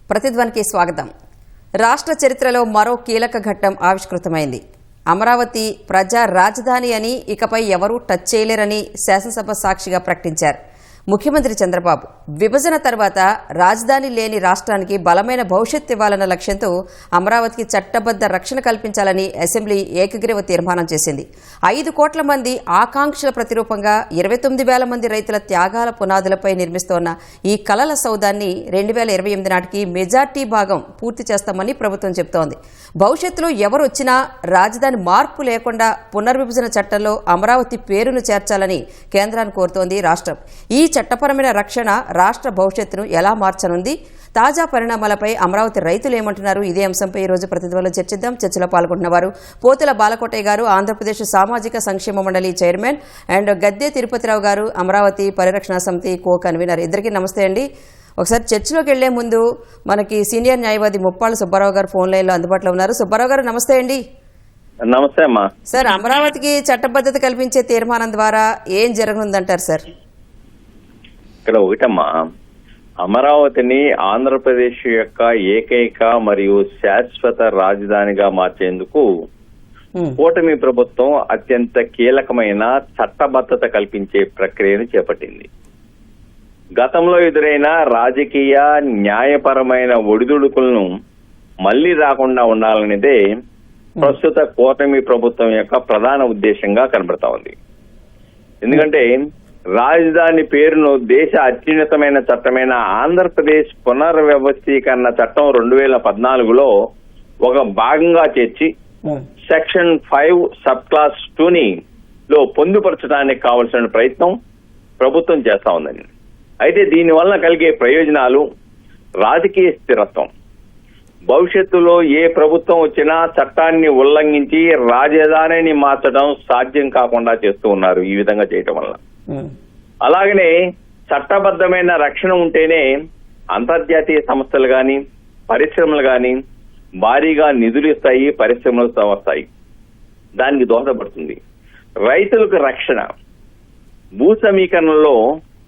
ప్రతిధ్వనికి స్వాగతం. రాష్ట్ర చరిత్రలో మరో కీలక ఘట్టం ఆవిష్కృతమైంది. అమరావతి ప్రజా రాజధాని అని ఇకపై ఎవరూ టచ్ చేయలేరని శాసనసభ సాక్షిగా ప్రకటించారు ముఖ్యమంత్రి చంద్రబాబు. విభజన తర్వాత రాజధాని లేని రాష్ట్రానికి బలమైన భవిష్యత్తు ఇవ్వాలన్న లక్ష్యంతో అమరావతికి చట్టబద్ధ రక్షణ కల్పించాలని అసెంబ్లీ ఏకగ్రీవ తీర్మానం చేసింది. 5 కోట్ల మంది ఆకాంక్షల ప్రతిరూపంగా 29,000 మంది రైతుల త్యాగాల పునాదులపై నిర్మిస్తోన్న ఈ కలల సౌదాన్ని 2028 నాటికి మెజార్టీ భాగం పూర్తి చేస్తామని ప్రభుత్వం చెబుతోంది. భవిష్యత్తులో ఎవరు వచ్చినా రాజధాని మార్పు లేకుండా పునర్విభజన చట్టంలో అమరావతి పేరును చేర్చాలని కేంద్రాన్ని కోరుతోంది రాష్ట్రం. ఈ చట్టపరమైన రక్షణ రాష్ట్ర భవిష్యత్తును ఎలా మార్చనుంది? తాజా పరిణామాలపై అమరావతి రైతులు ఏమంటున్నారు? ఇదే అంశంపై ఈరోజు ప్రతిధ్వనిలో చర్చిద్దాం. చర్చలో పాల్గొంటున్న వారు పోతుల బాలకోటయ్య గారు, ఆంధ్రప్రదేశ్ సామాజిక సంక్షేమ మండలి చైర్మన్, అండ్ గద్దె తిరుపతిరావు గారు, అమరావతి పరిరక్షణ సమితి కో కన్వీనర్. ఇద్దరికి నమస్తే అండి. ఒకసారి చర్చలోకి వెళ్లే ముందు మనకి సీనియర్ న్యాయవాది ముప్పాళ్ళ సుబ్బారావు గారు ఫోన్ లైన్లో అందుబాటులో ఉన్నారు. సుబ్బారావు గారు నమస్తే అండి. నమస్తే అమ్మా. సార్, అమరావతికి చట్టబద్ధత కల్పించే తీర్మానం ద్వారా ఏం జరగనుందంటారు సార్? ఇక్కడ ఒకటమ్మా, అమరావతిని ఆంధ్రప్రదేశ్ యొక్క ఏకైక మరియు శాశ్వత రాజధానిగా మార్చేందుకు కూటమి ప్రభుత్వం అత్యంత కీలకమైన చట్టబద్ధత కల్పించే ప్రక్రియను చేపట్టింది. గతంలో ఎదురైన రాజకీయ న్యాయపరమైన ఒడిదుడుకులను మళ్లీ రాకుండా ఉండాలనేదే ప్రస్తుత కూటమి ప్రభుత్వం యొక్క ప్రధాన ఉద్దేశంగా కనబడతా ఉంది. ఎందుకంటే రాజధాని పేరును దేశ అత్యున్నతమైన చట్టమైన ఆంధ్రప్రదేశ్ పునర్వ్యవస్థీకరణ చట్టం 2014లో ఒక భాగంగా చేర్చి సెక్షన్ 5 సబ్ క్లాస్ 2ని పొందుపరచడానికి కావలసిన ప్రయత్నం ప్రభుత్వం చేస్తా ఉందని. అయితే దీనివల్ల కలిగే ప్రయోజనాలు రాజకీయ స్థిరత్వం. భవిష్యత్తులో ఏ ప్రభుత్వం వచ్చినా చట్టాన్ని ఉల్లంఘించి రాజధానిని మార్చడం సాధ్యం కాకుండా చేస్తూ ఉన్నారు ఈ విధంగా చేయటం వల్ల. అలాగనే చట్టబద్ధమైన రక్షణ ఉంటేనే అంతర్జాతీయ సంస్థలు గాని పరిశ్రమలు గాని భారీగా నిధులు ఇస్తాయి, పరిశ్రమలు వస్తాయి. దానికి దోహదపడుతుంది. రైతులకు రక్షణ. భూ సమీకరణలో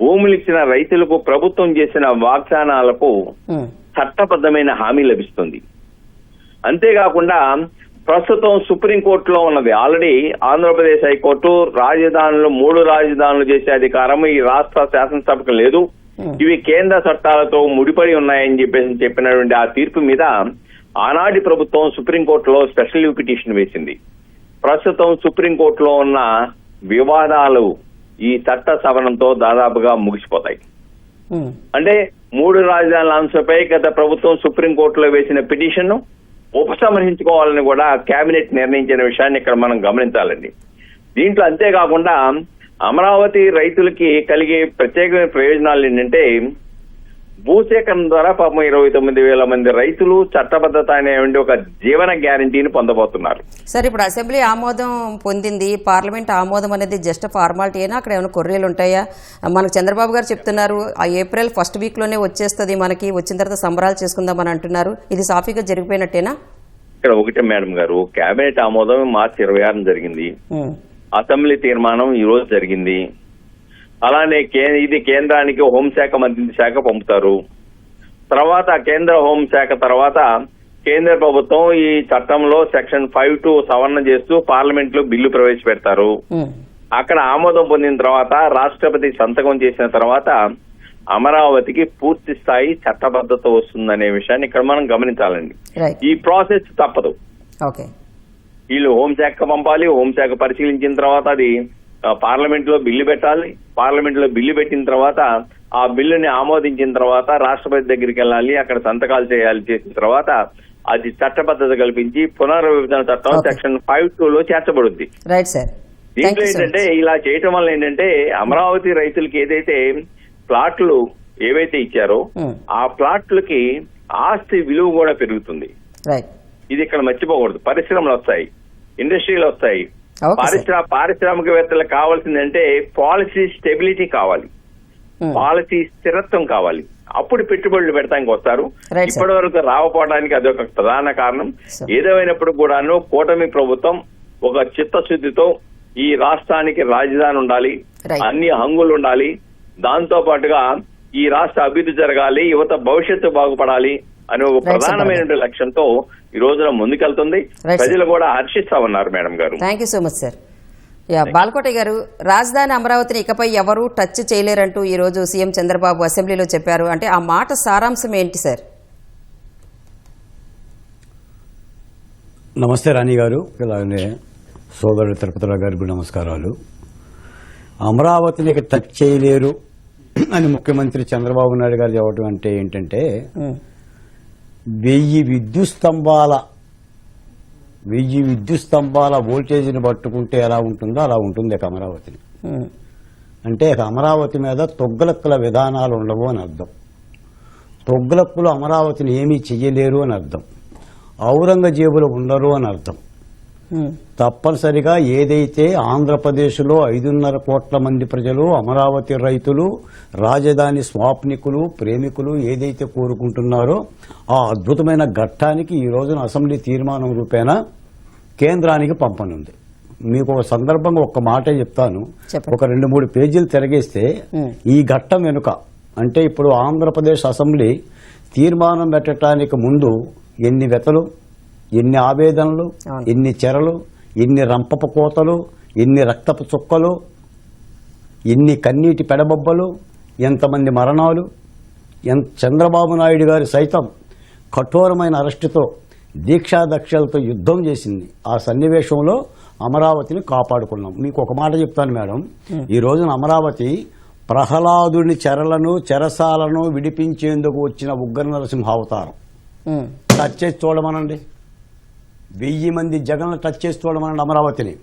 భూములు ఇచ్చిన రైతులకు ప్రభుత్వం చేసిన వాగ్దానాలకు చట్టబద్ధమైన హామీ లభిస్తుంది. అంతేకాకుండా ప్రస్తుతం సుప్రీంకోర్టులో ఉన్నది. ఆల్రెడీ ఆంధ్రప్రదేశ్ హైకోర్టు రాజధానులు 3 రాజధానులు చేసే అధికారం ఈ రాష్ట్ర శాసనసభకు లేదు, ఇవి కేంద్ర చట్టాలతో ముడిపడి ఉన్నాయని చెప్పినటువంటి ఆ తీర్పు మీద ఆనాటి ప్రభుత్వం సుప్రీంకోర్టులో స్పెషల్ లీవ్ పిటిషన్ వేసింది. ప్రస్తుతం సుప్రీంకోర్టులో ఉన్న వివాదాలు ఈ చట్ట సవరణతో దాదాపుగా ముగిసిపోతాయి. అంటే 3 రాజధానుల అంశంపై గత ప్రభుత్వం సుప్రీంకోర్టులో వేసిన పిటిషన్ ఉపసంహరించుకోవాలని కూడా కేబినెట్ నిర్ణయించిన విషయాన్ని ఇక్కడ మనం గమనించాలండి. దీంట్లో అంతేకాకుండా అమరావతి రైతులకి కలిగే ప్రత్యేకమైన ప్రయోజనాలు ఏంటంటే భూసేకరణ ద్వారా పాపం 29,000 మంది రైతులు చట్టబద్ధత అనేటువంటి ఒక జీవన గ్యారంటీని పొందబోతున్నారు. సార్, ఇప్పుడు అసెంబ్లీ ఆమోదం పొందింది, పార్లమెంట్ ఆమోదం అనేది జస్ట్ ఫార్మాలిటీ అయినా అక్కడ ఏమైనా కొర్రీలు ఉంటాయా? మనకు చంద్రబాబు గారు చెప్తున్నారు ఆ ఏప్రిల్ ఫస్ట్ వీక్లోనే వచ్చేస్తుంది, మనకి వచ్చిన తర్వాత సంబరాలు చేసుకుందామని అంటున్నారు. ఇది సాఫీగా జరిగిపోయినట్టేనా? ఇక్కడ ఒకటే మేడం గారు, కేబినెట్ ఆమోదం మార్చి 26 జరిగింది. అసెంబ్లీ తీర్మానం ఈ రోజు జరిగింది. అలానే ఇది కేంద్రానికి హోంశాఖ మంత్రిత్వ శాఖ పంపుతారు. తర్వాత కేంద్ర హోంశాఖ తర్వాత కేంద్ర ప్రభుత్వం ఈ చట్టంలో సెక్షన్ 5(2) సవరణ చేస్తూ పార్లమెంట్ లో బిల్లు ప్రవేశపెడతారు. అక్కడ ఆమోదం పొందిన తర్వాత రాష్ట్రపతి సంతకం చేసిన తర్వాత అమరావతికి పూర్తి స్థాయి చట్టబద్ధత వస్తుందనే విషయాన్ని ఇక్కడ మనం గమనించాలండి. ఈ ప్రాసెస్ తప్పదు. వీళ్ళు హోంశాఖ పంపాలి, హోంశాఖ పరిశీలించిన తర్వాత అది పార్లమెంట్ లో బిల్లు పెట్టాలి. పార్లమెంట్ లో బిల్లు పెట్టిన తర్వాత ఆ బిల్లుని ఆమోదించిన తర్వాత రాష్ట్రపతి దగ్గరికి వెళ్ళాలి, అక్కడ సంతకాలు చేసిన తర్వాత అది చట్టబద్ధత కల్పించి పునర్విభజన చట్టం సెక్షన్ 5(2) చేర్చబడుద్ది. దీంట్లో ఏంటంటే ఇలా చేయటం వల్ల ఏంటంటే అమరావతి రైతులకి ఏదైతే ప్లాట్లు ఏవైతే ఇచ్చారో ఆ ప్లాట్లకి ఆస్తి విలువ కూడా పెరుగుతుంది. ఇది ఇక్కడ మర్చిపోకూడదు. పరిశ్రమలు వస్తాయి, ఇండస్ట్రీలు వస్తాయి. పారిశ్రామికవేత్తలకు కావాల్సిందంటే పాలసీ స్టెబిలిటీ కావాలి, పాలసీ స్థిరత్వం కావాలి. అప్పుడు పెట్టుబడులు పెడతానికి వస్తారు. ఇప్పటి వరకు రాకపోవడానికి అదొక ప్రధాన కారణం. ఏదేమైనప్పుడు కూడాను కూటమి ప్రభుత్వం ఒక చిత్తశుద్ధితో ఈ రాష్ట్రానికి రాజధాని ఉండాలి, అన్ని హంగులు ఉండాలి, దాంతో పాటుగా ఈ రాష్ట్ర అభివృద్ధి జరగాలి, యువత భవిష్యత్తు బాగుపడాలి అనే ఒక ప్రధానమైన లక్ష్యంతో ఈ రోజున ముందుకెళ్తుంది. ప్రజలు కూడా హర్షిస్తా ఉన్నారు మేడం గారు. Thank you so much sir. Balakotaiah గారు, రాజధాని అమరావతిని ఇకపై ఎవరూ టచ్ చేయలేరంటూ ఈ రోజు సీఎం చంద్రబాబు అసెంబ్లీలో చెప్పారు. అంటే ఆ మాట సారాంశం ఏంటి సార్? నమస్తే రాణి గారు, అలాగే సోదరుడు తిరుపతిరావు గారికి నమస్కారాలు. అమరావతిని టచ్ చేయలేరు అని ముఖ్యమంత్రి చంద్రబాబు నాయుడు గారు చెప్పడం అంటే ఏంటంటే 1000 విద్యుత్ స్తంభాల వోల్టేజ్ని పట్టుకుంటే ఎలా ఉంటుందో అలా ఉంటుంది అమరావతిని. అంటే అమరావతి మీద తొగ్గులక్కుల విధానాలు ఉండవు అని అర్థం. తొగ్గులక్కులు అమరావతిని ఏమీ చెయ్యలేరు అని అర్థం. ఔరంగజేబులు ఉండరు అని అర్థం. తప్పనిసరిగా ఏదైతే ఆంధ్రప్రదేశ్లో 5.5 కోట్ల మంది ప్రజలు, అమరావతి రైతులు, రాజధాని స్వాప్నికులు, ప్రేమికులు ఏదైతే కోరుకుంటున్నారో ఆ అద్భుతమైన ఘట్టానికి ఈ రోజున అసెంబ్లీ తీర్మానం రూపేణా కేంద్రానికి పంపనుంది. మీకు ఒక సందర్భంగా ఒక్క మాటే చెప్తాను. ఒక 2-3 పేజీలు తిరగేస్తే ఈ ఘట్టం వెనుక, అంటే ఇప్పుడు ఆంధ్రప్రదేశ్ అసెంబ్లీ తీర్మానం పెట్టడానికి ముందు ఎన్ని వెతలు, ఎన్ని ఆవేదనలు, ఎన్ని చెరలు, ఎన్ని రంపపు కోతలు, ఎన్ని రక్తపు చుక్కలు, ఎన్ని కన్నీటి పెడబొబ్బలు, ఎంతమంది మరణాలు. చంద్రబాబు నాయుడు గారు సైతం కఠోరమైన అరెస్టుతో దీక్షాదక్షలతో యుద్ధం చేసింది. ఆ సన్నివేశంలో అమరావతిని కాపాడుకున్నాం. మీకు ఒక మాట చెప్తాను మేడం, ఈ రోజున అమరావతి ప్రహ్లాదుని చెరలను, చెరసాలను విడిపించేందుకు వచ్చిన ఉగ్ర నరసింహ అవతారం. టచ్ చేసి చూడమనండి, 1000 మంది జగన్లు టచ్ చేసి చూడమనండి. అమరావతిని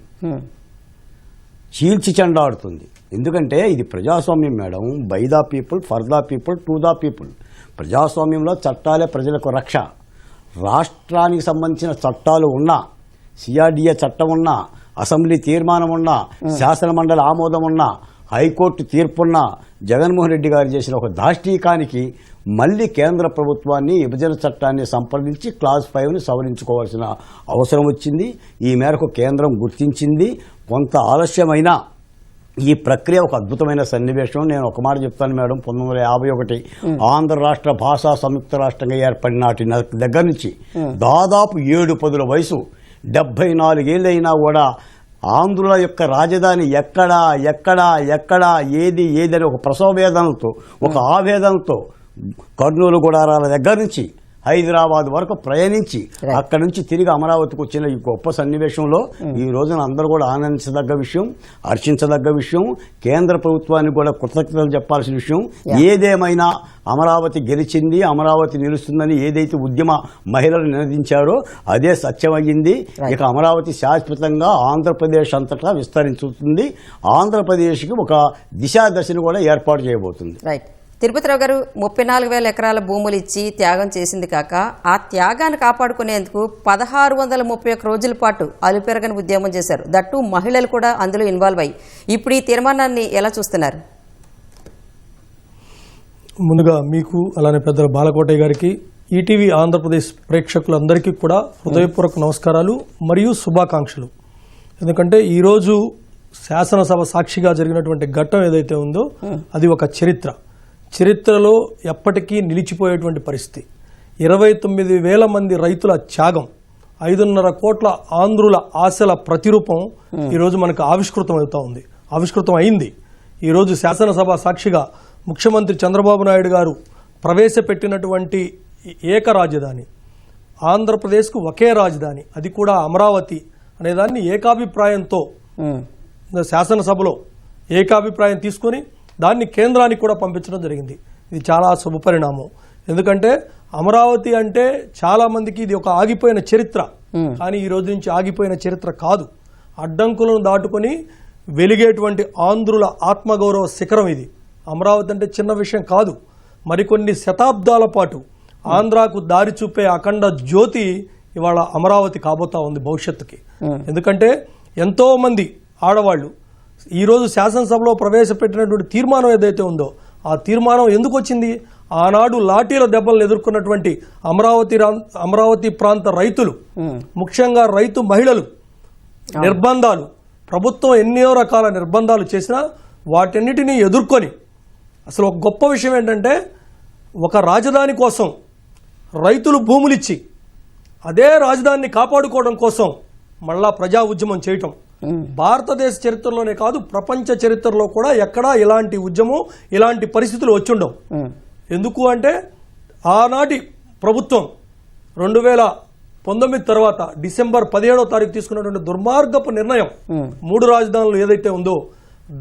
చీల్చి చెండాడుతుంది. ఎందుకంటే ఇది ప్రజాస్వామ్యం madam. By the people, for the people, to the people. ప్రజాస్వామ్యంలో చట్టాలే ప్రజలకు రక్ష. రాష్ట్రానికి సంబంధించిన చట్టాలు ఉన్నా, సిఆర్డీఏ చట్టం ఉన్నా, అసెంబ్లీ తీర్మానం ఉన్నా, శాసనమండలి ఆమోదం ఉన్నా, హైకోర్టు తీర్పున్నా, జగన్మోహన్ రెడ్డి గారు చేసిన ఒక దాష్టీకానికి మళ్లీ కేంద్ర ప్రభుత్వాన్ని, విభజన చట్టాన్ని సంప్రదించి క్లాజ్ 5ని సవరించుకోవాల్సిన అవసరం వచ్చింది. ఈ మేరకు కేంద్రం గుర్తించింది. కొంత ఆలస్యమైనా ఈ ప్రక్రియ ఒక అద్భుతమైన సన్నివేశం. నేను ఒక మాట చెప్తాను మేడం, 1951 ఆంధ్ర రాష్ట్ర భాషా సంయుక్త రాష్ట్రంగా ఏర్పడిన నాటి దగ్గర నుంచి దాదాపు 7-10 వయసు, 74 ఏళ్ళైనా కూడా ఆంధ్రుల యొక్క రాజధాని ఎక్కడా ఎక్కడా ఎక్కడా ఏది ఏదని ఒక ప్రసవ వేదనతో, ఒక ఆవేదనతో కర్నూలు గుడారాల దగ్గర నుంచి హైదరాబాద్ వరకు ప్రయాణించి అక్కడి నుంచి తిరిగి అమరావతికి వచ్చిన ఈ గొప్ప సన్నివేశంలో ఈ రోజున అందరూ కూడా ఆనందించదగ్గ విషయం, హర్షించదగ్గ విషయం, కేంద్ర ప్రభుత్వానికి కూడా కృతజ్ఞతలు చెప్పాల్సిన విషయం. ఏదేమైనా అమరావతి గెలిచింది, అమరావతి నిలుస్తుందని ఏదైతే ఉద్యమ మహిళలు నినదించారో అదే సత్యమయ్యింది. ఇక అమరావతి శాశ్వతంగా ఆంధ్రప్రదేశ్ అంతటా విస్తరించుతుంది. ఆంధ్రప్రదేశ్కి ఒక దిశాదశను కూడా ఏర్పాటు చేయబోతుంది. తిరుపతిరావు గారు, 34,000 ఎకరాల భూములు ఇచ్చి త్యాగం చేసింది కాక ఆ త్యాగాన్ని కాపాడుకునేందుకు 1631 రోజుల పాటు అలుపెరగని ఉద్యమం చేశారు. దట్టు మహిళలు కూడా అందులో ఇన్వాల్వ్ అయ్యి. ఇప్పుడు ఈ తీర్మానాన్ని ఎలా చూస్తున్నారు? ముందుగా మీకు, అలానే పెద్దల బాలకోటయ్య గారికి, ఈటీవీ ఆంధ్రప్రదేశ్ ప్రేక్షకులందరికీ కూడా హృదయపూర్వక నమస్కారాలు మరియు శుభాకాంక్షలు. ఎందుకంటే ఈరోజు శాసనసభ సాక్షిగా జరిగినటువంటి ఘట్టం ఏదైతే ఉందో అది ఒక చరిత్రలో ఎప్పటికీ నిలిచిపోయేటువంటి పరిస్థితి. 29,000 మంది రైతుల త్యాగం, 5.5 కోట్ల ఆంధ్రుల ఆశల ప్రతిరూపం ఈరోజు మనకు ఆవిష్కృతం అయింది. ఈరోజు శాసనసభ సాక్షిగా ముఖ్యమంత్రి చంద్రబాబు నాయుడు గారు ప్రవేశపెట్టినటువంటి ఏక రాజధాని, ఆంధ్రప్రదేశ్కు ఒకే రాజధాని, అది కూడా అమరావతి అనేదాన్ని ఏకాభిప్రాయంతో శాసనసభలో ఏకాభిప్రాయం తీసుకొని దాన్ని కేంద్రానికి కూడా పంపించడం జరిగింది. ఇది చాలా శుభపరిణామం. ఎందుకంటే అమరావతి అంటే చాలా మందికి ఇది ఒక ఆగిపోయిన చరిత్ర, కానీ ఈ రోజు నుంచి ఆగిపోయిన చరిత్ర కాదు. అడ్డంకులను దాటుకొని వెలిగేటువంటి ఆంధ్రుల ఆత్మగౌరవ శిఖరం ఇది. అమరావతి అంటే చిన్న విషయం కాదు. మరికొన్ని శతాబ్దాల పాటు ఆంధ్రాకు దారి చూపే అఖండ జ్యోతి ఇవాళ అమరావతి కాబోతా ఉంది భవిష్యత్తుకి. ఎందుకంటే ఎంతో మంది ఆడవాళ్లు ఈరోజు శాసనసభలో ప్రవేశపెట్టినటువంటి తీర్మానం ఏదైతే ఉందో ఆ తీర్మానం ఎందుకు వచ్చింది? ఆనాడు లాఠీల దెబ్బలను ఎదుర్కొన్నటువంటి అమరావతి ప్రాంత రైతులు, ముఖ్యంగా రైతు మహిళలు, నిర్బంధాలు, ప్రభుత్వం ఎన్నో రకాల నిర్బంధాలు చేసినా వాటన్నిటినీ ఎదుర్కొని, అసలు ఒక గొప్ప విషయం ఏంటంటే ఒక రాజధాని కోసం రైతులు భూములిచ్చి అదే రాజధానిని కాపాడుకోవడం కోసం మళ్ళా ప్రజా ఉద్యమం చేయటం భారతదేశ చరిత్రలోనే కాదు ప్రపంచ చరిత్రలో కూడా ఎక్కడా ఇలాంటి ఉద్యమం ఇలాంటి పరిస్థితులు వచ్చుండవు. ఎందుకు అంటే ఆనాటి ప్రభుత్వం 2019 తర్వాత డిసెంబర్ 17వ తారీఖు తీసుకున్నటువంటి దుర్మార్గపు నిర్ణయం 3 రాజధానులు ఏదైతే ఉందో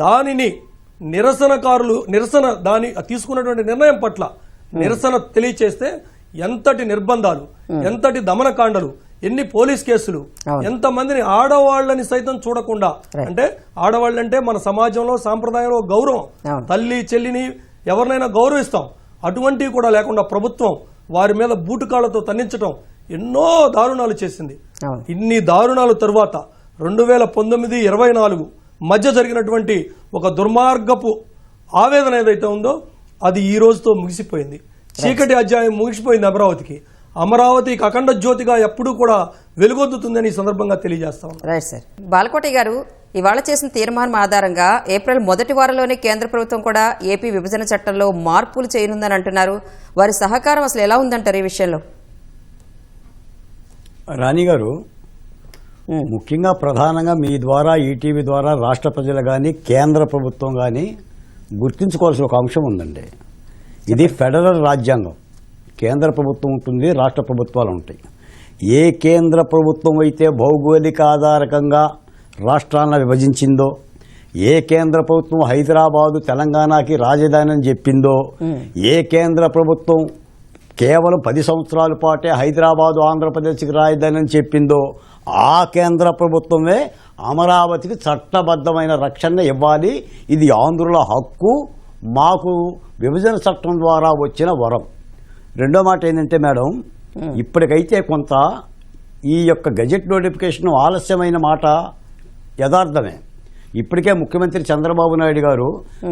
దానిని దాని తీసుకున్నటువంటి నిర్ణయం పట్ల నిరసన తెలియచేస్తే ఎంతటి నిర్బంధాలు, ఎంతటి దమనకాండలు, ఎన్ని పోలీస్ కేసులు, ఎంతమందిని ఆడవాళ్ళని సైతం చూడకుండా, అంటే ఆడవాళ్ళంటే మన సమాజంలో సాంప్రదాయంలో గౌరవం, తల్లి చెల్లిని ఎవరినైనా గౌరవిస్తాం, అటువంటివి కూడా లేకుండా ప్రభుత్వం వారి మీద బూటుకాళ్లతో తన్నించడం ఎన్నో దారుణాలు చేసింది. ఇన్ని దారుణాల తరువాత 2019-24 మధ్య జరిగినటువంటి ఒక దుర్మార్గపు ఆవేదన ఏదైతే ఉందో అది ఈ రోజుతో ముగిసిపోయింది. చీకటి అధ్యాయం ముగిసిపోయింది అమరావతికి. అమరావతికి అఖండ జ్యోతిగా ఎప్పుడూ కూడా వెలుగొందుతుందని ఈ సందర్భంగా తెలియజేస్తాం. Right sir. బాలకోటి గారు, ఇవాళ చేసిన తీర్మానం ఆధారంగా ఏప్రిల్ మొదటి వారంలోనే కేంద్ర ప్రభుత్వం కూడా ఏపీ విభజన చట్టంలో మార్పులు చేయనుందని అంటున్నారు. వారి సహకారం అసలు ఎలా ఉందంటారు ఈ విషయంలో? రాణి గారు, ముఖ్యంగా ప్రధానంగా మీ ద్వారా ఈటీవీ ద్వారా రాష్ట్ర ప్రజలు కానీ కేంద్ర ప్రభుత్వం కానీ గుర్తుంచుకోవాల్సిన ఒక అంశం ఉందండి. ఇది ఫెడరల్ రాజ్యాంగం. కేంద్ర ప్రభుత్వం ఉంటుంది, రాష్ట్ర ప్రభుత్వాలు ఉంటాయి. ఏ కేంద్ర ప్రభుత్వం అయితే భౌగోళిక ఆధారకంగా రాష్ట్రాలను విభజించిందో, ఏ కేంద్ర ప్రభుత్వం హైదరాబాదు తెలంగాణకి రాజధాని అని చెప్పిందో, ఏ కేంద్ర ప్రభుత్వం కేవలం 10 సంవత్సరాల పాటే హైదరాబాదు ఆంధ్రప్రదేశ్కి రాజధాని అని చెప్పిందో ఆ కేంద్ర ప్రభుత్వమే అమరావతికి చట్టబద్ధమైన రక్షణ ఇవ్వాలి. ఇది ఆంధ్రుల హక్కు, మాకు విభజన చట్టం ద్వారా వచ్చిన వరం. రెండో మాట ఏంటంటే మేడం, ఇప్పటికైతే కొంత ఈ యొక్క గెజెట్ నోటిఫికేషన్ ఆలస్యమైన మాట యథార్థమే. ఇప్పటికే ముఖ్యమంత్రి చంద్రబాబు నాయుడు గారు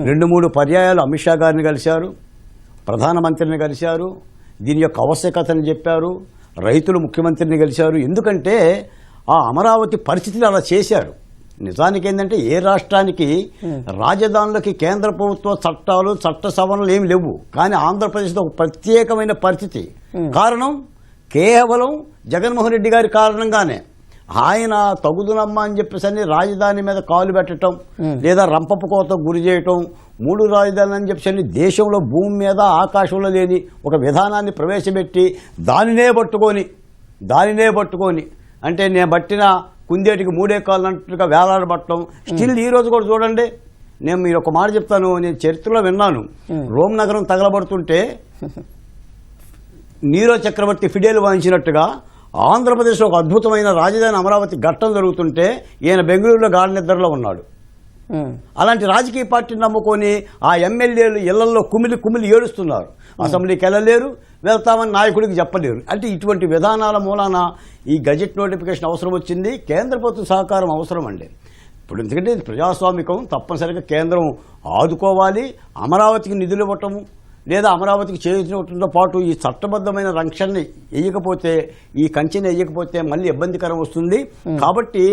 2-3 పర్యాయాలు అమిత్ షా గారిని కలిశారు, ప్రధానమంత్రిని కలిశారు, దీని యొక్క ఆవశ్యకతను చెప్పారు, రైతులు ముఖ్యమంత్రిని కలిశారు. ఎందుకంటే ఆ అమరావతి పరిస్థితిని అలా చేశారు. నిజానికి ఏంటంటే ఏ రాష్ట్రానికి రాజధానులకి కేంద్ర ప్రభుత్వ చట్టాలు చట్ట సవరణలు ఏమి లేవు, కానీ ఆంధ్రప్రదేశ్లో ఒక ప్రత్యేకమైన పరిస్థితి. కారణం కేవలం జగన్మోహన్ రెడ్డి గారి కారణంగానే. ఆయన తగుదునమ్మా అని చెప్పేసి రాజధాని మీద కాలు పెట్టడం లేదా రంపపు కోతకు గురి చేయటం, 3 రాజధానులు అని చెప్పేసి దేశంలో భూమి మీద ఆకాశంలో లేని ఒక విధానాన్ని ప్రవేశపెట్టి దానినే పట్టుకొని అంటే నేను పట్టిన కుందేటికి 3 కాళ్ళు అన్నట్టుగా వేలాడబట్టడం. స్టిల్ ఈ రోజు కూడా చూడండి, నేను మీరు ఒక మాట చెప్తాను, నేను చరిత్రలో విన్నాను. రోమ్ నగరం తగలబడుతుంటే నీరో చక్రవర్తి ఫిడేలు వాయించినట్టుగా ఆంధ్రప్రదేశ్లో ఒక అద్భుతమైన రాజధాని అమరావతి ఘట్టం జరుగుతుంటే ఈయన బెంగళూరులో గాఢ నిద్రలో ఉన్నాడు. అలాంటి రాజకీయ పార్టీని నమ్ముకొని ఆ ఎమ్మెల్యేలు ఇళ్లలో కుమిలి ఏడుస్తున్నారు. అసెంబ్లీకి వెళ్ళలేరు, వెళ్తామని నాయకుడికి చెప్పలేరు. అంటే ఇటువంటి విధానాల మూలాన ఈ గజెట్ నోటిఫికేషన్ అవసరం వచ్చింది. కేంద్ర ప్రభుత్వ సహకారం అవసరం అండి. ఇప్పుడు ఎందుకంటే ఇది ప్రజాస్వామికం, తప్పనిసరిగా కేంద్రం ఆదుకోవాలి. అమరావతికి నిధులు ఇవ్వటము లేదా అమరావతికి చేయించడంతో పాటు ఈ చట్టబద్ధమైన రక్షణని వేయకపోతే, ఈ కంచెని వేయకపోతే మళ్ళీ ఇబ్బందికరం వస్తుంది. కాబట్టి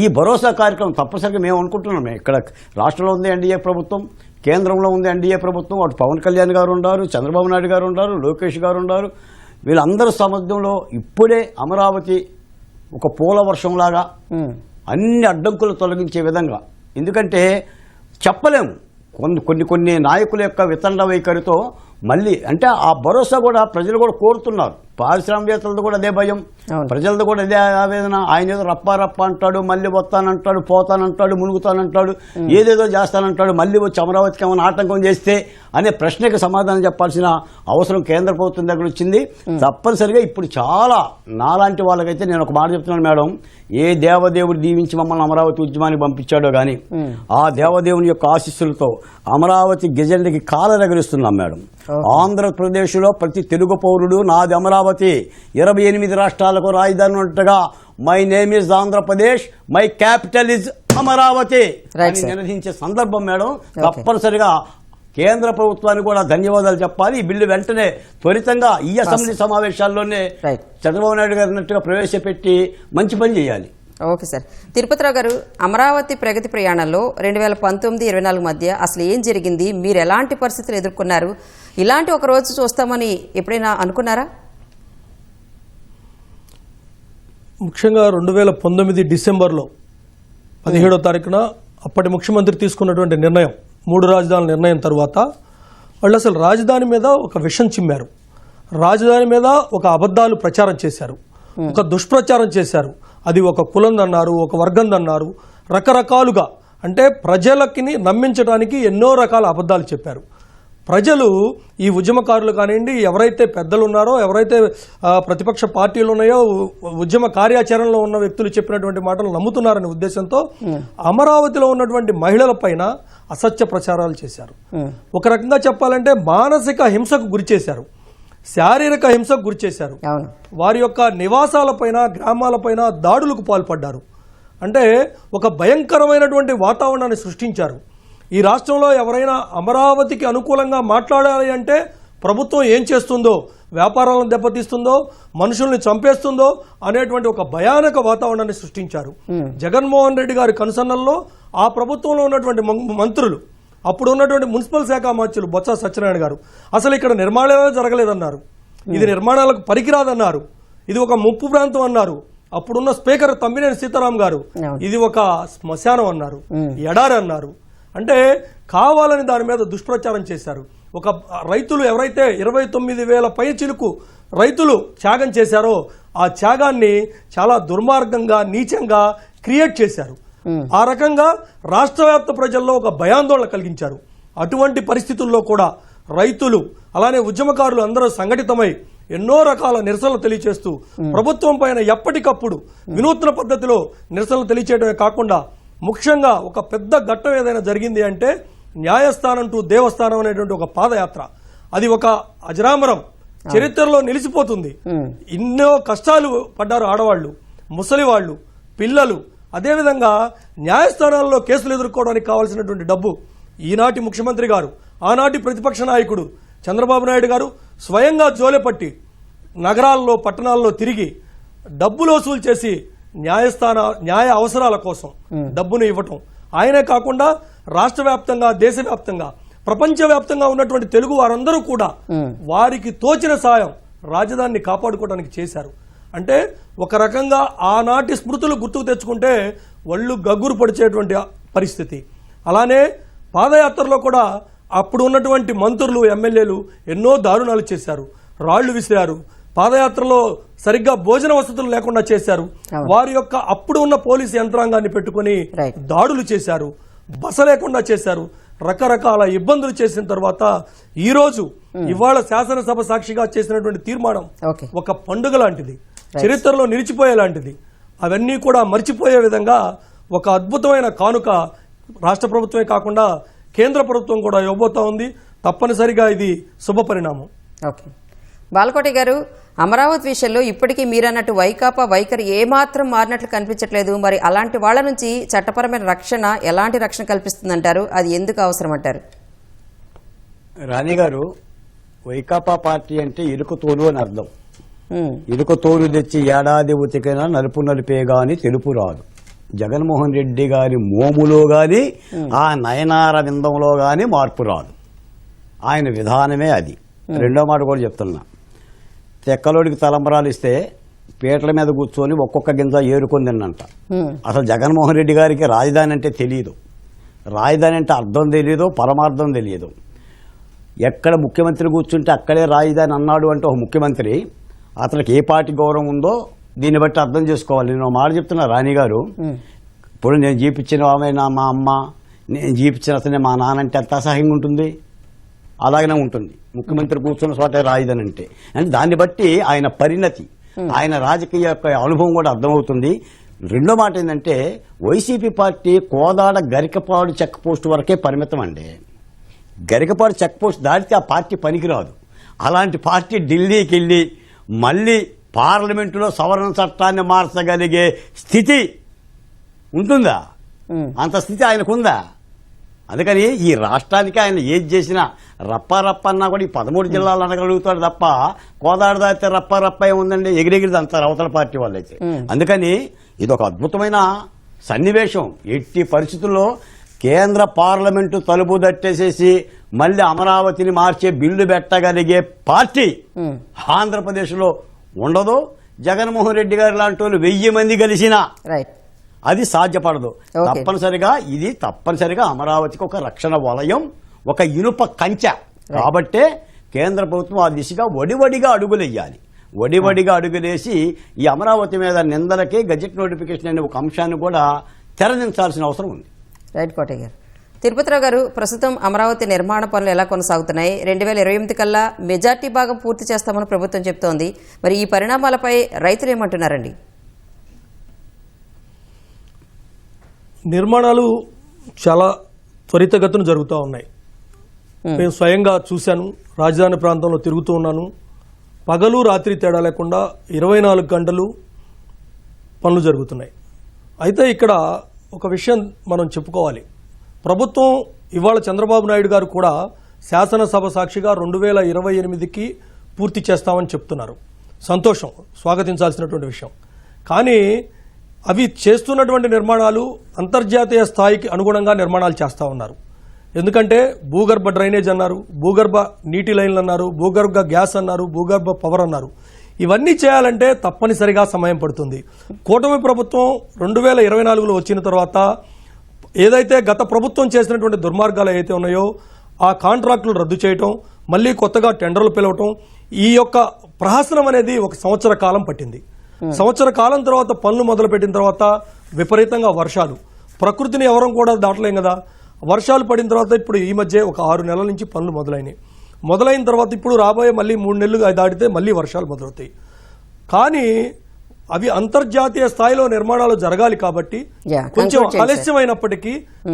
ఈ భరోసా కార్యక్రమం తప్పనిసరిగా మేము అనుకుంటున్నాం. ఇక్కడ రాష్ట్రంలో ఉంది ఎన్డీఏ ప్రభుత్వం, కేంద్రంలో ఉంది ఎన్డీఏ ప్రభుత్వం. అటు పవన్ కళ్యాణ్ గారు ఉన్నారు, చంద్రబాబు నాయుడు గారు ఉన్నారు, లోకేష్ గారు ఉన్నారు. వీళ్ళందరి సమర్థంలో ఇప్పుడే అమరావతి ఒక పూల వర్షంలాగా అన్ని అడ్డంకులు తొలగించే విధంగా, ఎందుకంటే చెప్పలేము కొన్ని నాయకుల యొక్క వితండ వైఖరితో మళ్ళీ అంటే ఆ భరోసా కూడా ప్రజలు కూడా కోరుతున్నారు. పారిశ్రామికవేత్తలతో కూడా అదే భయం, ప్రజలతో కూడా అదే ఆవేదన. ఆయన ఏదో రప్ప అంటాడు, మళ్ళీ వస్తానంటాడు, పోతానంటాడు, మునుగుతానంటాడు, ఏదేదో చేస్తానంటాడు, మళ్ళీ వచ్చి అమరావతికి ఏమైనా ఆటంకం చేస్తే అనే ప్రశ్నకి సమాధానం చెప్పాల్సిన అవసరం కేంద్ర ప్రభుత్వం దగ్గర వచ్చింది. తప్పనిసరిగా ఇప్పుడు చాలా నాలాంటి వాళ్ళకైతే నేను ఒక మాట చెప్తున్నాను మేడం, ఏ దేవదేవుడు దీవించి మమ్మల్ని అమరావతి ఉద్యమానికి పంపించాడో కానీ ఆ దేవదేవుని యొక్క ఆశీస్సులతో అమరావతి గెజెంట్కి కాలరెగరిస్తున్నాం మేడం. ఆంధ్రప్రదేశ్లో ప్రతి తెలుగు పౌరుడు నాది అమరావతి, 28 రాష్ట్రాలకు రాజధాని ఉన్నట్టుగా my name is Andhra Pradesh, my capital is Amaravati అని నినదించే సందర్భం మేడం. తప్పనిసరిగా కేంద్ర ప్రభుత్వానికి కూడా ధన్యవాదాలు చెప్పాలి. ఈ బిల్లు వెంటనే త్వరితంగా ఈ అసెంబ్లీ సమావేశాల్లోనే చంద్రబాబు నాయుడు గారు అన్నట్టుగా ప్రవేశపెట్టి మంచి పని చేయాలి. Okay sir. తిరుపతిరావు గారు, అమరావతి ప్రగతి ప్రయాణంలో 2019-24 మధ్య అసలు ఏం జరిగింది? మీరు ఎలాంటి పరిస్థితులు ఎదుర్కొన్నారు? ఇలాంటి ఒక రోజు చూస్తామని ఎప్పుడైనా అనుకున్నారా? ముఖ్యంగా 2019 డిసెంబర్లో 17వ తారీఖున అప్పటి ముఖ్యమంత్రి తీసుకున్నటువంటి నిర్ణయం 3 రాజధానుల నిర్ణయం తర్వాత వాళ్ళు అసలు రాజధాని మీద ఒక విషం చిమ్మారు. రాజధాని మీద ఒక అబద్ధాలు ప్రచారం చేశారు, ఒక దుష్ప్రచారం చేశారు. అది ఒక కులందన్నారు, ఒక వర్గందన్నారు, రకరకాలుగా అంటే ప్రజలకి నమ్మించడానికి ఎన్నో రకాల అబద్ధాలు చెప్పారు. ప్రజలు ఈ ఉద్యమకారులు కానివ్వండి, ఎవరైతే పెద్దలు ఉన్నారో, ఎవరైతే ప్రతిపక్ష పార్టీలు ఉన్నాయో, ఉద్యమ కార్యాచరణలో ఉన్న వ్యక్తులు చెప్పినటువంటి మాటలు నమ్ముతున్నారనే ఉద్దేశంతో అమరావతిలో ఉన్నటువంటి మహిళల పైన అసత్య ప్రచారాలు చేశారు. ఒక రకంగా చెప్పాలంటే మానసిక హింసకు గురి చేశారు, శారీరక హింసకు గురి చేశారు. వారి యొక్క నివాసాలపైన, గ్రామాలపైన దాడులకు పాల్పడ్డారు. అంటే ఒక భయంకరమైనటువంటి వాతావరణాన్ని సృష్టించారు. ఈ రాష్ట్రంలో ఎవరైనా అమరావతికి అనుకూలంగా మాట్లాడాలి అంటే ప్రభుత్వం ఏం చేస్తుందో, వ్యాపారాలను దెబ్బతీస్తుందో, మనుషుల్ని చంపేస్తుందో అనేటువంటి ఒక భయానక వాతావరణాన్ని సృష్టించారు. జగన్మోహన్ రెడ్డి గారి కనుసన్నల్లో ఆ ప్రభుత్వంలో ఉన్నటువంటి మంత్రులు, అప్పుడు ఉన్నటువంటి మున్సిపల్ శాఖ మంత్రులు బొత్స సత్యనారాయణ గారు అసలు ఇక్కడ నిర్మాణాలు జరగలేదన్నారు, ఇది నిర్మాణాలకు పనికిరాదన్నారు, ఇది ఒక ముప్పు ప్రాంతం అన్నారు. అప్పుడున్న స్పీకర్ తమ్మినేని సీతారాం గారు ఇది ఒక శ్మశానం అన్నారు, ఎడారి అన్నారు. అంటే కావాలని దాని మీద దుష్ప్రచారం చేశారు. ఒక రైతులు ఎవరైతే 29,000 పైచిలుకు రైతులు త్యాగం చేశారో ఆ త్యాగాన్ని చాలా దుర్మార్గంగా, నీచంగా క్రియేట్ చేశారు. ఆ రకంగా రాష్ట్ర వ్యాప్త ప్రజల్లో ఒక భయాందోళన కలిగించారు. అటువంటి పరిస్థితుల్లో కూడా రైతులు అలానే ఉద్యమకారులు అందరూ సంఘటితమై ఎన్నో రకాల నిరసనలు తెలియచేస్తూ ప్రభుత్వం పైన ఎప్పటికప్పుడు వినూత్న పద్ధతిలో నిరసనలు తెలియచేయడమే కాకుండా ముఖ్యంగా ఒక పెద్ద ఘట్టం ఏదైనా జరిగింది అంటే న్యాయస్థానం టు దేవస్థానం అనేటువంటి ఒక పాదయాత్ర, అది ఒక అజరామరం చరిత్రలో నిలిచిపోతుంది. ఎన్నో కష్టాలు పడ్డారు ఆడవాళ్లు, ముసలి వాళ్ళు, పిల్లలు. అదేవిధంగా న్యాయస్థానాల్లో కేసులు ఎదుర్కోవడానికి కావాల్సినటువంటి డబ్బు ఈనాటి ముఖ్యమంత్రి గారు, ఆనాటి ప్రతిపక్ష నాయకుడు చంద్రబాబు నాయుడు గారు స్వయంగా జోలెపట్టి నగరాల్లో, పట్టణాల్లో తిరిగి డబ్బులు వసూలు చేసి న్యాయ అవసరాల కోసం డబ్బును ఇవ్వటం. ఆయనే కాకుండా రాష్ట్ర వ్యాప్తంగా, దేశవ్యాప్తంగా, ప్రపంచవ్యాప్తంగా ఉన్నటువంటి తెలుగు వారందరూ కూడా వారికి తోచిన సాయం రాజధానిని కాపాడుకోవడానికి చేశారు. అంటే ఒక రకంగా ఆనాటి స్మృతులు గుర్తుకు తెచ్చుకుంటే ఒళ్ళు గగ్గురు పడిచేటువంటి పరిస్థితి. అలానే పాదయాత్రలో కూడా అప్పుడు ఉన్నటువంటి మంత్రులు, ఎమ్మెల్యేలు ఎన్నో దారుణాలు చేశారు, రాళ్లు విసిరారు, పాదయాత్రలో సరిగ్గా భోజన వసతులు లేకుండా చేశారు, వారి యొక్క అప్పుడు ఉన్న పోలీసు యంత్రాంగాన్ని పెట్టుకుని దాడులు చేశారు, బస లేకుండా చేశారు, రకరకాల ఇబ్బందులు చేసిన తర్వాత ఈ రోజు ఇవాళ శాసనసభ సాక్షిగా చేసినటువంటి తీర్మానం ఒక పండుగ లాంటిది, చరిత్రలో నిలిచిపోయేలాంటిది. అవన్నీ కూడా మర్చిపోయే విధంగా ఒక అద్భుతమైన కానుక రాష్ట్ర ప్రభుత్వమే కాకుండా కేంద్ర ప్రభుత్వం కూడా ఇవ్వబోతా ఉంది. తప్పనిసరిగా ఇది శుభ పరిణామం. ఓకే, బాలకోటి గారు, అమరావతి విషయంలో ఇప్పటికీ మీరన్నట్టు వైకాపా వైఖరి ఏమాత్రం మారినట్లు కనిపించట్లేదు. మరి అలాంటి వాళ్ళ నుంచి చట్టపరమైన రక్షణ ఎలాంటి రక్షణ కల్పిస్తుందంటారు? అది ఎందుకు అవసరం అంటారు? రాణి గారు, వైకాపా పార్టీ అంటే ఇరుకు తోలు అని అర్థం. ఇరుకు తోలు తెచ్చి ఏడాది ఉతికినా నలుపు నలిపే గాని తెలుపు రాదు. జగన్మోహన్ రెడ్డి గారి మోములో గాని ఆ నయనార విందంలో గాని మార్పు రాదు. ఆయన విధానమే అది. రెండో మాట కూడా చెప్తున్నా, తెక్కలోడికి తలంబరాలు ఇస్తే పీటల మీద కూర్చొని ఒక్కొక్క గింజ ఏరుకొని తిన్నంట. అసలు జగన్మోహన్ రెడ్డి గారికి రాజధాని అంటే తెలియదు, రాజధాని అంటే అర్థం తెలియదు, పరమార్థం తెలియదు. ఎక్కడ ముఖ్యమంత్రి కూర్చుంటే అక్కడే రాజధాని అన్నాడు అంటే ఒక ముఖ్యమంత్రి, అతనికి ఏ పార్టీ గౌరవం ఉందో దీన్ని బట్టి అర్థం చేసుకోవాలి. నేను మాట చెప్తున్నా రాణి గారు, ఇప్పుడు నేను జీపించిన ఆమె మా అమ్మ, నేను జీపించిన అతనే మా నాన్న అంటే ఎంత అసహ్యంగా ఉంటుంది, అలాగనే ఉంటుంది ముఖ్యమంత్రి కూర్చున్న చోట రాజధాని అంటే. అంటే దాన్ని బట్టి ఆయన పరిణతి, ఆయన రాజకీయ యొక్క అనుభవం కూడా అర్థమవుతుంది. రెండో మాట ఏంటంటే, YCP party Kodad Garikapadu check post వరకే పరిమితం అండి. గరికపాడు చెక్ పోస్ట్ దాటితే ఆ పార్టీ పనికిరాదు. అలాంటి పార్టీ ఢిల్లీకి వెళ్ళి మళ్ళీ పార్లమెంటులో సవరణ చట్టాన్ని మార్చగలిగే స్థితి ఉంటుందా? అంత స్థితి ఆయనకుందా? అందుకని ఈ రాష్ట్రానికి ఆయన ఏది చేసినా రప్ప అన్నా కూడా ఈ 13 జిల్లాలు అనగలుగుతాడు తప్ప కోదాడ దాటితే రప్ప ఏముందండి, ఎగిరెగిరిది అంటారు అవతల పార్టీ వాళ్ళైతే. అందుకని ఇది ఒక అద్భుతమైన సన్నివేశం. ఎట్టి పరిస్థితుల్లో కేంద్ర పార్లమెంటు తలుపు దట్టేసేసి మళ్ళీ అమరావతిని మార్చే బిల్లు పెట్టగలిగే పార్టీ ఆంధ్రప్రదేశ్లో ఉండదు. జగన్మోహన్ రెడ్డి గారు లాంటి వాళ్ళు 1000 మంది కలిసినా రైట్. అది సాధ్యపడదు. Okay. తప్పనిసరిగా అమరావతికి ఒక రక్షణ వలయం, ఒక ఇనుప కంచె. కాబట్టే కేంద్ర ప్రభుత్వం ఆ దిశగా వడివడిగా అడుగులేయాలి. వడివడిగా అడుగులేసి ఈ అమరావతి మీద నిందలకే గజెట్ నోటిఫికేషన్ అనే ఒక అంశాన్ని కూడా తెరదించాల్సిన అవసరం ఉంది. రైట్ కోటయ్య గారు. తిరుపతిరావు గారు, ప్రస్తుతం అమరావతి నిర్మాణ పనులు ఎలా కొనసాగుతున్నాయి? 2028 కల్లా మెజార్టీ భాగం పూర్తి చేస్తామని ప్రభుత్వం చెప్తోంది. మరి ఈ పరిణామాలపై రైతులు ఏమంటున్నారండి? నిర్మాణాలు చాలా త్వరితగతిన జరుగుతూ ఉన్నాయి. నేను స్వయంగా చూశాను, రాజధాని ప్రాంతంలో తిరుగుతూ ఉన్నాను. పగలు రాత్రి తేడా లేకుండా 24 గంటలు పనులు జరుగుతున్నాయి. అయితే ఇక్కడ ఒక విషయం మనం చెప్పుకోవాలి. ప్రభుత్వం ఇవాళ చంద్రబాబు నాయుడు గారు కూడా శాసనసభ సాక్షిగా 2028కి పూర్తి చేస్తామని చెప్తున్నారు. సంతోషం, స్వాగతించాల్సినటువంటి విషయం. కానీ అవి చేస్తున్నటువంటి నిర్మాణాలు అంతర్జాతీయ స్థాయికి అనుగుణంగా నిర్మాణాలు చేస్తూ ఉన్నారు. ఎందుకంటే భూగర్భ డ్రైనేజ్ అన్నారు, భూగర్భ నీటి లైన్లు అన్నారు, భూగర్భ గ్యాస్ అన్నారు, భూగర్భ పవర్ అన్నారు. ఇవన్నీ చేయాలంటే తప్పనిసరిగా సమయం పడుతుంది. కూటమి ప్రభుత్వం 2024లో వచ్చిన తర్వాత ఏదైతే గత ప్రభుత్వం చేసినటువంటి దుర్మార్గాలు ఏవైతే ఉన్నాయో ఆ కాంట్రాక్టులు రద్దు చేయటం, మళ్ళీ కొత్తగా టెండర్లు పిలవటం, ఈ యొక్క ప్రహసనం అనేది 1 సంవత్సర కాలం పట్టింది. సంవత్సర కాలం తర్వాత పనులు మొదలుపెట్టిన తర్వాత విపరీతంగా వర్షాలు, ప్రకృతిని ఎవరం కూడా దాటలేం కదా. వర్షాలు పడిన తర్వాత ఇప్పుడు ఈ మధ్య ఒక 6 నెలల నుంచి పనులు మొదలైన తర్వాత ఇప్పుడు రాబోయే మళ్ళీ 3 నెలలు దాటితే మళ్ళీ వర్షాలు మొదలవుతాయి. కానీ అవి అంతర్జాతీయ స్థాయిలో నిర్మాణాలు జరగాలి కాబట్టి కొంచెం ఆలస్యమైనప్పటికీ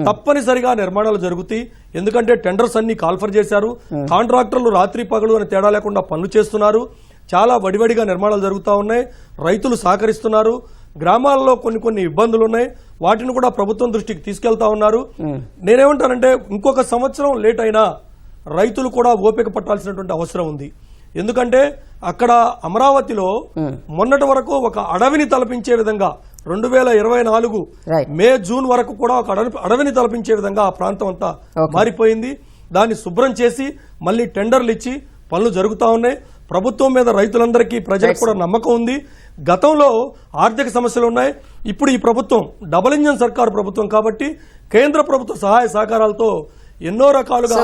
తప్పనిసరిగా నిర్మాణాలు జరుగుతాయి. ఎందుకంటే టెండర్స్ అన్ని కాల్ఫర్ చేశారు, కాంట్రాక్టర్లు రాత్రి పగలు అని తేడా లేకుండా పనులు చేస్తున్నారు. చాలా వడివడిగా నిర్మాణాలు జరుగుతూ ఉన్నాయి. రైతులు సహకరిస్తున్నారు. గ్రామాల్లో కొన్ని ఇబ్బందులు ఉన్నాయి, వాటిని కూడా ప్రభుత్వం దృష్టికి తీసుకెళ్తా ఉన్నారు. నేనేమంటానంటే ఇంకొక సంవత్సరం లేట్ అయినా రైతులు కూడా ఓపిక పట్టాల్సినటువంటి అవసరం ఉంది. ఎందుకంటే అక్కడ అమరావతిలో మొన్నటి వరకు ఒక అడవిని తలపించే విధంగా 2024 మే జూన్ వరకు కూడా ఒక అడవిని తలపించే విధంగా ఆ ప్రాంతం అంతా మారిపోయింది. దాన్ని శుభ్రం చేసి మళ్ళీ టెండర్లు ఇచ్చి పనులు జరుగుతూ ఉన్నాయి. ప్రభుత్వం మీద రైతులందరికీ ప్రజలకు కూడా నమ్మకం ఉంది. గతంలో ఆర్థిక సమస్యలు ఉన్నాయి. ఇప్పుడు ఈ ప్రభుత్వం డబుల్ ఇంజన్ సర్కారు ప్రభుత్వం కాబట్టి కేంద్ర ప్రభుత్వ సహాయ సహకారాలతో ఎన్నో రకాలుగా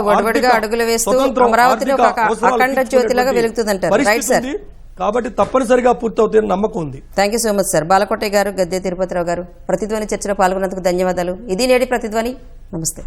కాబట్టి తప్పనిసరిగా పూర్తవుతుందని నమ్మకం ఉంది. Thank you so much sir. Balakotaiah గారు, గద్దె తిరుపతిరావు గారు, ప్రతిధ్వని చర్చలో పాల్గొన్నందుకు ధన్యవాదాలు. ఇది నేటి ప్రతిధ్వని. నమస్తే.